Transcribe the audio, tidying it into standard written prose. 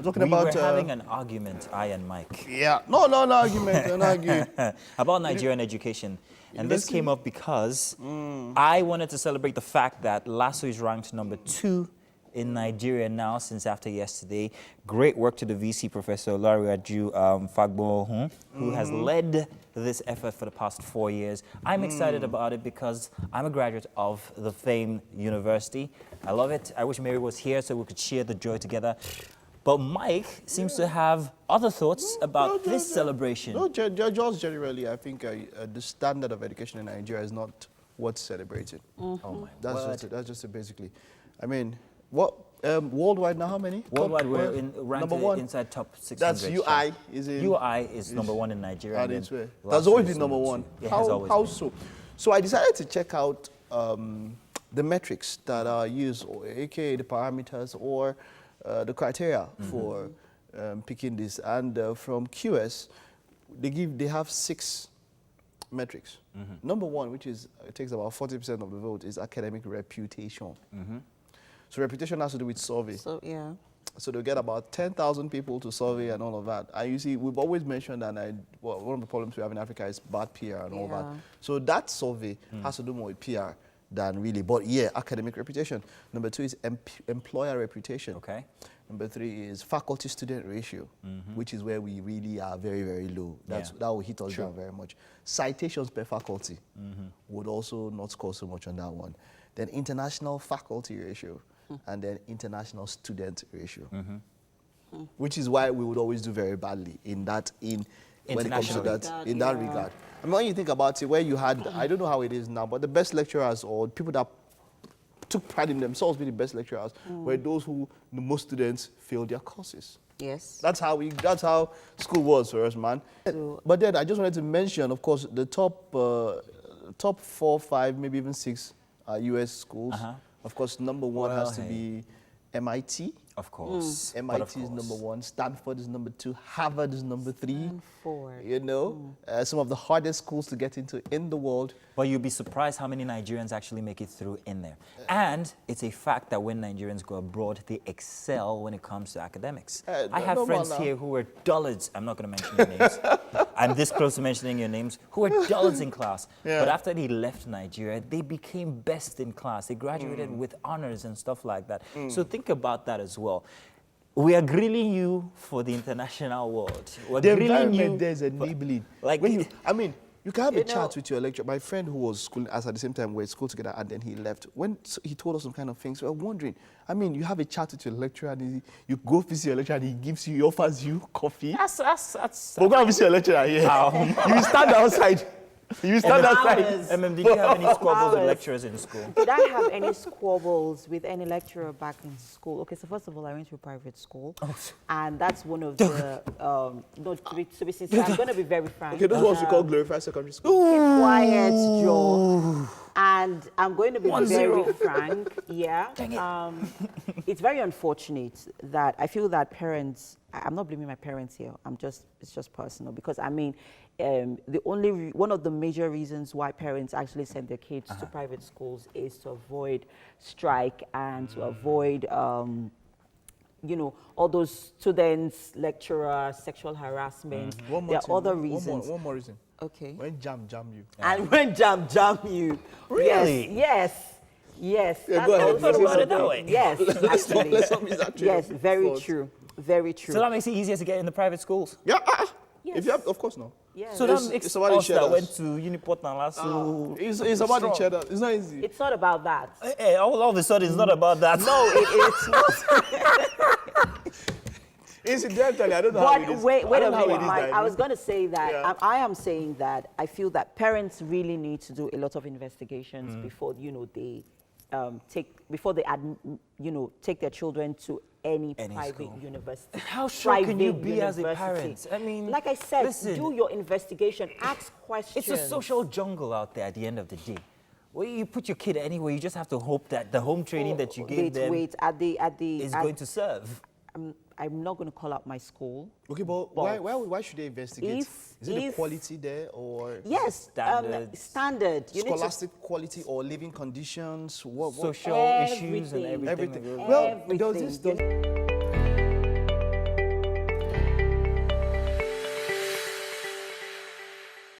talking about... We're having an argument, I and Mike. Yeah. No argument, don't argue. About Nigerian education. And this came up because I wanted to celebrate the fact that LASSO is ranked number 2 in Nigeria now since after yesterday. Great work to the VC Professor Olariwaju Fagbohun, who has led this effort for the past 4 years. I'm excited about it because I'm a graduate of the famed university. I love it. I wish Mary was here so we could share the joy together. But Mike seems to have other thoughts about this celebration. No, just generally, I think the standard of education in Nigeria is not worth celebrating. Oh my That's just it, basically. I mean, what worldwide now? How many? Worldwide, we're ranked number 1 inside top 600. That's UI. Is it? UI is number 1 in Nigeria. That's always been number 1. How so? So I decided to check out the metrics that are used, or aka the parameters or the criteria for picking this. And from QS, they have 6 metrics. Number 1, which is it takes about 40% of the vote, is academic reputation. So reputation has to do with survey. So, yeah. So they'll get about 10,000 people to survey and all of that. And you see, we've always mentioned that one of the problems we have in Africa is bad PR and all that. So that survey has to do more with PR than really, but yeah, academic reputation. Number 2 is employer reputation. Okay. Number 3 is faculty-student ratio, which is where we really are very, very low. That will hit us down very much. Citations per faculty would also not score so much on that one. Then international faculty ratio, and then international student ratio, which is why we would always do very badly when it comes to that, in that regard. I mean, when you think about it, where you had, I don't know how it is now, but the best lecturers or people that took pride in themselves being the best lecturers were those who the most students failed their courses. Yes. That's how school was for us, man. But then I just wanted to mention, of course, the top 4, 5, maybe even 6 US schools. Of course, number 1 has to be MIT. Of course. MIT is number 1. Stanford is number 2. Harvard is number 3. Stanford. You know, some of the hardest schools to get into in the world. But you'll be surprised how many Nigerians actually make it through in there. And it's a fact that when Nigerians go abroad, they excel when it comes to academics. I have friends here who were dullards. I'm not going to mention your names. I'm this close to mentioning your names. Who were dullards in class. But after they left Nigeria, they became best in class. They graduated with honors and stuff like that. So think about that as well. We are grilling you for the international world. We're the grilling environment you there's enabling. Like you can have a chat with your lecturer. My friend who was schooling us at the same time, we were at school together, and then he left. When he told us some kind of things, we were wondering. I mean, you have a chat with your lecturer, and you go visit your lecturer, and he offers you coffee. That's We're going to visit your lecturer here. You stand outside. You stand outside. Did you have any squabbles with lecturers in school? Did I have any squabbles with any lecturer back in school? Okay, so first of all, I went to a private school, and that's one of the, no, to be sincere, I'm going to be very frank. Okay, those ones we call glorified secondary school. Keep quiet, Joe. And I'm going to be very frank, it's very unfortunate that I feel that parents, I'm not blaming my parents here, it's just personal, because I mean, one of the major reasons why parents actually send their kids to private schools is to avoid strike and to avoid, you know, all those students, lecturers, sexual harassment. There are other reasons. One more reason. Okay. When jam you. And when jam you. Really? Yes. Yeah, That's go ahead. also Put it that way. Yes, actually. Yes, very true. Very true. So that makes it easier to get in the private schools? Yeah. Yes. If you have, of course, no. Yes. So that makes us that went to Uniport and LASSO. It's about each other. It's not easy. It's not about that. Hey, all of a sudden, it's not about that. No, it's not. Incidentally, I don't know how it is. Wait a minute, Mike. I was going to say that I am saying that I feel that parents really need to do a lot of investigations before, you know, they take their children to any private university. How sure can you be as a parent? I mean, like I said, listen, do your investigation, ask questions. It's a social jungle out there at the end of the day. Well, you put your kid anywhere, you just have to hope that the home training that you gave them is going to serve. I'm not going to call out my school. Okay, but why should they investigate? Is it the quality there or? Yes, standard. Scholastic quality or living conditions? Social issues and everything. Well, does this...